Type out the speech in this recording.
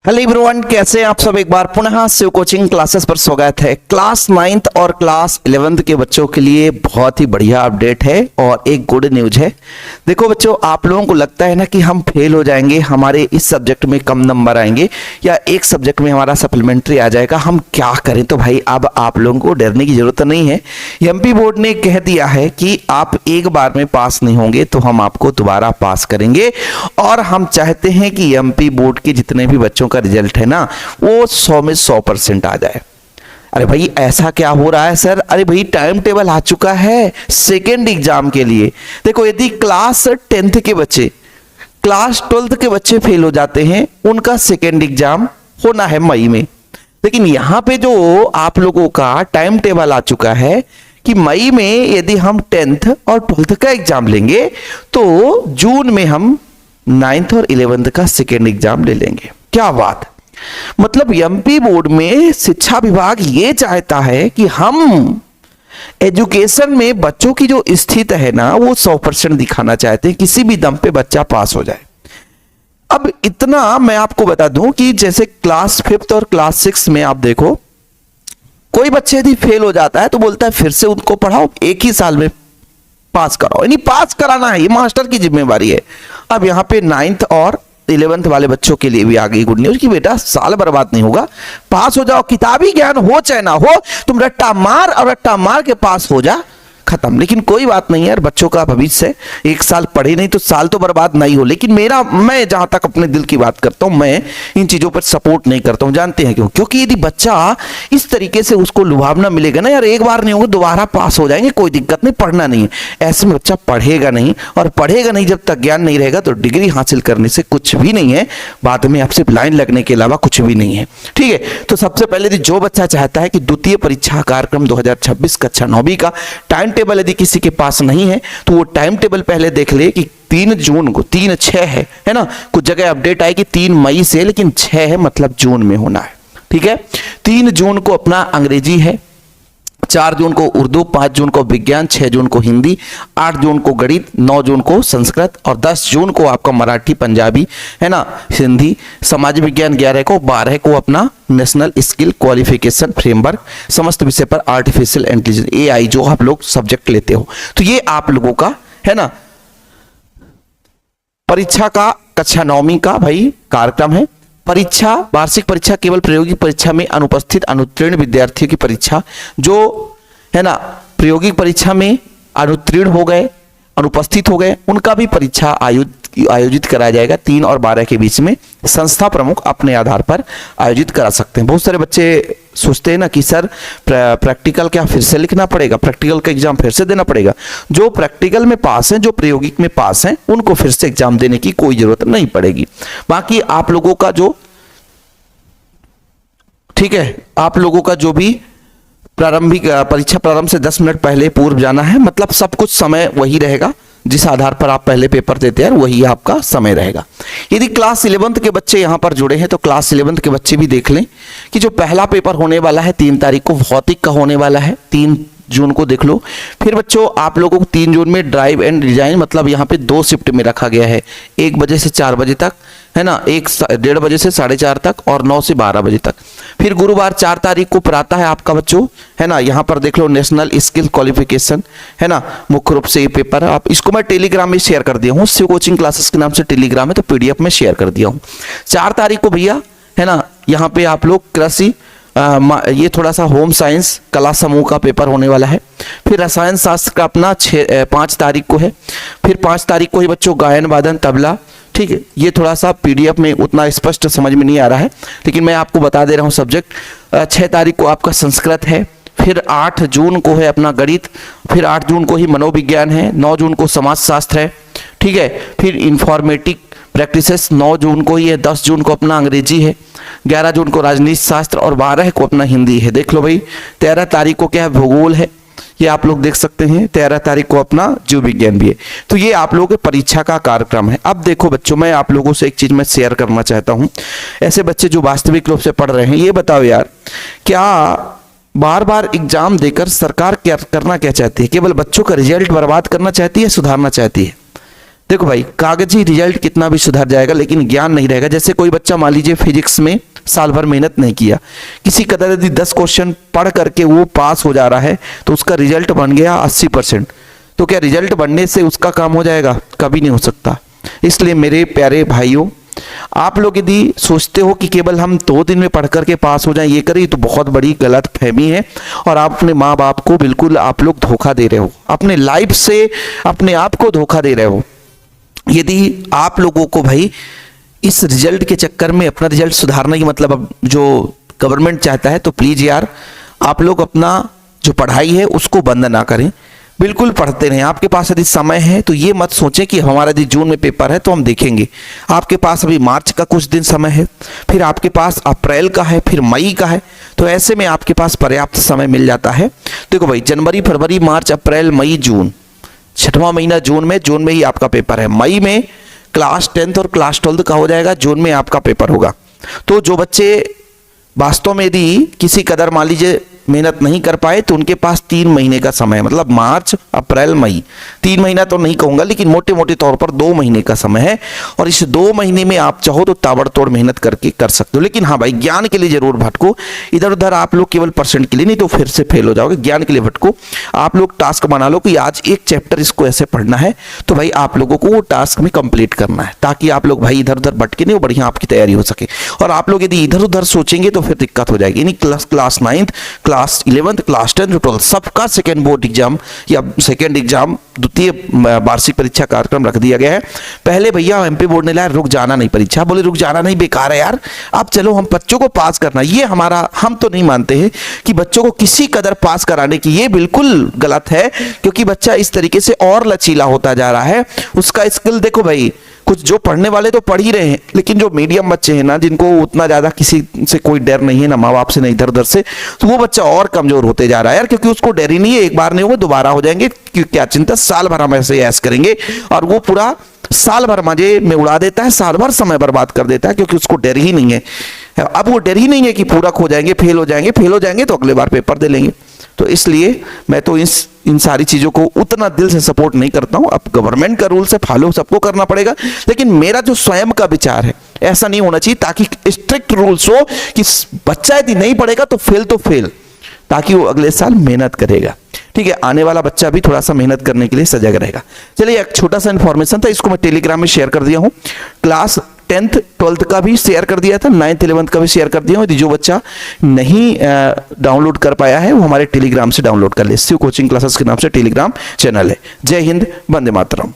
Hello everyone, कैसे हैं आप सब। एक बार पुनः शिव कोचिंग क्लासेस पर स्वागत है। क्लास 9th और क्लास 11th के बच्चों के लिए बहुत ही बढ़िया अपडेट है और एक गुड न्यूज है। देखो बच्चों, आप लोगों को लगता है ना कि हम फेल हो जाएंगे, हमारे इस सब्जेक्ट में कम नंबर आएंगे या एक सब्जेक्ट में हमारा सप्लीमेंट्री आ जाएगा, हम क्या करें। तो भाई अब आप लोगों को डरने की जरूरत नहीं है। एमपी बोर्ड ने कह दिया है कि आप एक बार में पास नहीं होंगे तो हम आपको दोबारा पास करेंगे और हम चाहते हैं कि एमपी बोर्ड के जितने भी बच्चों रिजल्ट है ना वो 100 में 100% आ जाए। अरे भाई ऐसा क्या हो रहा है सर? अरे भाई टाइम टेबल आ चुका है सेकेंड एग्जाम के लिए। देखो, यदि क्लास 10th के बच्चे क्लास 12th के बच्चे फेल हो जाते हैं, उनका सेकेंड एग्जाम होना है मई में। लेकिन यहां पे जो आप लोगों का टाइम टेबल आ चुका है कि मई में यदि हम 10th और 12th का एग्जाम लेंगे तो जून में हम 9th और 11th का सेकेंड एग्जाम ले लेंगे। क्या बात! मतलब एमपी बोर्ड में शिक्षा विभाग ये चाहता है कि हम एजुकेशन में बच्चों की जो स्थिति है ना वो 100% दिखाना चाहते हैं, किसी भी दम पे बच्चा पास हो जाए। अब इतना मैं आपको बता दूं कि जैसे क्लास 5th और क्लास 6 में आप देखो, कोई बच्चे यदि फेल हो जाता है तो बोलता है फिर से उनको पढ़ाओ, एक ही साल में पास कराओ। यानी पास कराना है, ये मास्टर की जिम्मेवारी है। अब यहां पे 9th और 11th वाले बच्चों के लिए भी आ गई गुड न्यूज कि बेटा साल बर्बाद नहीं होगा, पास हो जाओ। किताबी ज्ञान हो चाहे ना हो, तुम रट्टा मार और रट्टा मार के पास हो जा, खत्म। लेकिन कोई बात नहीं यार, बच्चों का भविष्य, एक साल पढ़े नहीं तो साल तो बर्बाद नहीं हो। लेकिन मैं जहां तक अपने दिल की बात करता हूं, मैं इन चीजों पर सपोर्ट नहीं करता हूं। जानते हैं क्यों? क्योंकि यदि बच्चा इस तरीके से उसको लुभावना मिलेगा ना, यार एक बार नहीं होगा दोबारा पास हो जाएंगे, कोई दिक्कत नहीं, पढ़ना नहीं है, ऐसे में बच्चा पढ़ेगा नहीं। और पढ़ेगा नहीं जब तक ज्ञान नहीं रहेगा तो डिग्री हासिल करने से कुछ भी नहीं है, बाद में आपसे लाइन लगने के अलावा कुछ भी नहीं है। ठीक है, तो सबसे पहले जो बच्चा चाहता है कि द्वितीय परीक्षा कार्यक्रम 2026 कक्षा 9वीं का टाइम टेबल यदि किसी के पास नहीं है तो वो टाइम टेबल पहले देख ले कि 3 जून को 3-6 है ना, कुछ जगह अपडेट आई कि 3 मई से, लेकिन 6 है मतलब जून में होना है। ठीक है, 3 जून को अपना अंग्रेजी है, 4 जून को उर्दू, 5 जून को विज्ञान, 6 जून को हिंदी, 8 जून को गणित, 9 जून को संस्कृत और 10 जून को आपका मराठी, पंजाबी है ना, हिंदी, समाज विज्ञान 11 को, 12 को अपना नेशनल स्किल क्वालिफिकेशन फ्रेमवर्क, समस्त विषय पर आर्टिफिशियल इंटेलिजेंस AI जो आप लोग सब्जेक्ट लेते हो। तो ये आप लोगों का है ना परीक्षा का कक्षा 9वीं का भाई कार्यक्रम है। परीक्षा, वार्षिक परीक्षा केवल प्रायोगिक परीक्षा में अनुपस्थित अनुत्तीर्ण विद्यार्थियों की परीक्षा, जो है ना प्रायोगिक परीक्षा में अनुत्तीर्ण हो गए, अनुपस्थित हो गए, उनका भी परीक्षा आयोजित कराया जाएगा 3 और 12 के बीच में। संस्था प्रमुख अपने आधार पर आयोजित करा सकते हैं। बहुत सारे बच्चे सोचते हैं ना कि सर प्रैक्टिकल क्या फिर से लिखना पड़ेगा, प्रैक्टिकल का एग्जाम फिर से देना पड़ेगा। जो प्रैक्टिकल में पास हैं, जो प्रायोगिक में पास हैं, उनको फिर से एग्जाम देने की कोई जरूरत नहीं पड़ेगी। बाकी आप लोगों का जो, ठीक है, आप लोगों का जो भी प्रारंभिक परीक्षा प्रारंभ से 10 मिनट पहले पूर्व जाना है, मतलब सब कुछ समय वही रहेगा, जिस आधार पर आप पहले पेपर देते हैं वही आपका समय रहेगा। यदि क्लास 11th के बच्चे यहां पर जुड़े हैं तो क्लास 11th के बच्चे भी देख लें कि जो पहला पेपर होने वाला है 3 तारीख को भौतिक का होने वाला है, 3 जून को देख लो। फिर बच्चों आप लोगों को 3 जून में ड्राइव एंड डिजाइन, मतलब यहाँ पे 2 शिफ्ट में रखा गया है, 1 बजे से 4 बजे तक है ना, 1-1:30 बजे से 4:30 तक और 9 से 12 बजे तक। फिर गुरुवार 4 तारीख को प्रातः है आपका बच्चों है ना, यहाँ पर देख लो नेशनल स्किल क्वालिफिकेशन है ना, मुख्य रूप से ये पेपर है। आप इसको मैं टेलीग्राम में शेयर कर दिया हूँ, शिव कोचिंग क्लासेस के नाम से टेलीग्राम है, तो PDF में शेयर कर दिया हूँ। 4 तारीख को भैया है ना, यहाँ पे आप लोग कृषि, ये थोड़ा सा होम साइंस कला समूह का पेपर होने वाला है। फिर रसायन शास्त्र का अपना 5 तारीख को है। फिर 5 तारीख को ही बच्चों गायन वादन तबला, ठीक है, ये थोड़ा सा PDF में उतना स्पष्ट समझ में नहीं आ रहा है, लेकिन मैं आपको बता दे रहा हूँ सब्जेक्ट। 6 तारीख को आपका संस्कृत है। फिर 8 जून को है अपना गणित। फिर 8 जून को ही मनोविज्ञान है। 9 जून को समाजशास्त्र है। ठीक है, फिर इंफॉर्मेटिक प्रैक्टिसेस 9 जून को ही है। 10 जून को अपना अंग्रेजी है। 11 जून को राजनीति शास्त्र और 12 को अपना हिंदी है। देख लो भाई, 13 तारीख को क्या है, भूगोल है, ये आप लोग देख सकते हैं। 13 तारीख को अपना जीव विज्ञान भी है। तो ये आप लोगों के परीक्षा का कार्यक्रम है। अब देखो बच्चों, मैं आप लोगों से एक चीज मैं शेयर करना चाहता हूं। ऐसे बच्चे जो वास्तविक रूप से पढ़ रहे हैं, ये बताओ यार, क्या बार बार एग्जाम देकर सरकार क्या करना क्या चाहती है? केवल बच्चों का रिजल्ट बर्बाद करना चाहती है, सुधारना चाहती है? देखो भाई, कागजी रिजल्ट कितना भी सुधर जाएगा लेकिन ज्ञान नहीं रहेगा। जैसे कोई बच्चा मान लीजिए फिजिक्स में साल भर मेहनत नहीं किया, किसी कदर यदि 10 क्वेश्चन पढ़ करके वो पास हो जा रहा है तो उसका रिजल्ट बन गया 80%, तो क्या रिजल्ट बनने से उसका काम हो जाएगा? कभी नहीं हो सकता। इसलिए मेरे प्यारे भाइयों, आप लोग यदि सोचते हो कि केवल हम 2 दिन में पढ़ करके पास हो जाएं, ये करें, तो बहुत बड़ी गलत फहमी है और आप अपने माँ बाप को बिल्कुल आप लोग धोखा दे रहे हो, अपने लाइफ से अपने आप को धोखा दे रहे हो। यदि आप लोगों को भाई इस रिजल्ट के चक्कर में अपना रिजल्ट सुधारने की मतलब अब जो गवर्नमेंट चाहता है, तो प्लीज यार आप लोग अपना जो पढ़ाई है उसको बंद ना करें, बिल्कुल पढ़ते रहें। आपके पास यदि समय है तो ये मत सोचें कि हमारा यदि जून में पेपर है तो हम देखेंगे। आपके पास अभी मार्च का कुछ दिन समय है, फिर आपके पास अप्रैल का है, फिर मई का है, तो ऐसे में आपके पास पर्याप्त समय मिल जाता है। देखो भाई, जनवरी, फरवरी, मार्च, अप्रैल, मई, जून, 6वां महीना जून में ही आपका पेपर है। मई में क्लास 10th और क्लास 12th का हो जाएगा, जून में आपका पेपर होगा। तो जो बच्चे वास्तव में यदि किसी कदर मान लीजिए मेहनत नहीं कर पाए तो उनके पास 3 महीने का समय है, मतलब मार्च, अप्रैल, मई, 3 महीना तो नहीं कहूंगा लेकिन मोटे मोटे तौर पर 2 महीने का समय है। और इस 2 महीने में आप चाहो तो ताबड़तोड़ मेहनत करके कर सकते हो। लेकिन हाँ भाई, ज्ञान के लिए जरूर भटको, इधर उधर आप लोग केवल परसेंट के लिए नहीं तो फिर से फेल हो जाओगे। ज्ञान के लिए भटको, आप लोग टास्क बना लो कि आज एक चैप्टर इसको ऐसे पढ़ना है, तो भाई आप लोगों को वो टास्क में कंप्लीट करना है, ताकि आप लोग भाई इधर उधर भटके नहीं, बढ़िया आपकी तैयारी हो सके। और आप लोग यदि इधर उधर सोचेंगे तो फिर दिक्कत हो जाएगी। यानी class 9th, class 11th, class 10th, 12 सबका सेकेंड बोर्ड एग्जाम या सेकेंड एग्जाम, द्वितीय वार्षिक परीक्षा कार्यक्रम रख दिया गया है। पहले भैया एमपी बोर्ड ने लाया रुक जाना नहीं परीक्षा, बोले रुक जाना नहीं, बेकार है यार, अब चलो हम बच्चों को पास करना। ये हमारा, हम तो नहीं मानते हैं कि बच्चों को किसी कदर पास कराने की, ये बिल्कुल गलत है, क्योंकि बच्चा इस तरीके से और लचीला होता जा रहा है। उसका स्किल देखो भाई, कुछ जो पढ़ने वाले तो पढ़ ही रहे हैं, लेकिन जो मीडियम बच्चे हैं ना, जिनको उतना ज्यादा किसी से कोई डर नहीं है, ना माँ बाप से ना इधर उधर से, तो वो बच्चा और कमजोर होते जा रहा है यार, क्योंकि उसको डर ही नहीं है। एक बार नहीं होगा, दोबारा हो जाएंगे, क्या चिंता, साल भर हम ऐसे ऐश करेंगे और वो पूरा साल भर मजे में उड़ा देता है, साल भर समय बर्बाद कर देता है, क्योंकि उसको डर ही नहीं है। अब वो डर ही नहीं है कि पूरक हो जाएंगे, फेल हो जाएंगे तो अगले बार पेपर दे लेंगे। तो इसलिए मैं तो इन सारी चीजों को उतना दिल से सपोर्ट नहीं करता हूं। अब गवर्नमेंट का रूल से फॉलो सबको करना पड़ेगा, लेकिन मेरा जो स्वयं का विचार है ऐसा नहीं होना चाहिए, ताकि स्ट्रिक्ट रूल्स हो कि बच्चा यदि नहीं पढ़ेगा तो फेल, ताकि वो अगले साल मेहनत करेगा। ठीक है, आने वाला बच्चा भी थोड़ा सा मेहनत करने के लिए सजग रहेगा। चलिए, एक छोटा सा इन्फॉर्मेशन था, इसको मैं टेलीग्राम में शेयर कर दिया हूं। क्लास 10th 12th का भी शेयर कर दिया था, 9th 11th का भी शेयर कर दिया हूं। यदि जो बच्चा नहीं डाउनलोड कर पाया है वो हमारे टेलीग्राम से डाउनलोड कर ले। शिव कोचिंग क्लासेस के नाम से टेलीग्राम चैनल है। जय हिंद, वंदे मातरम।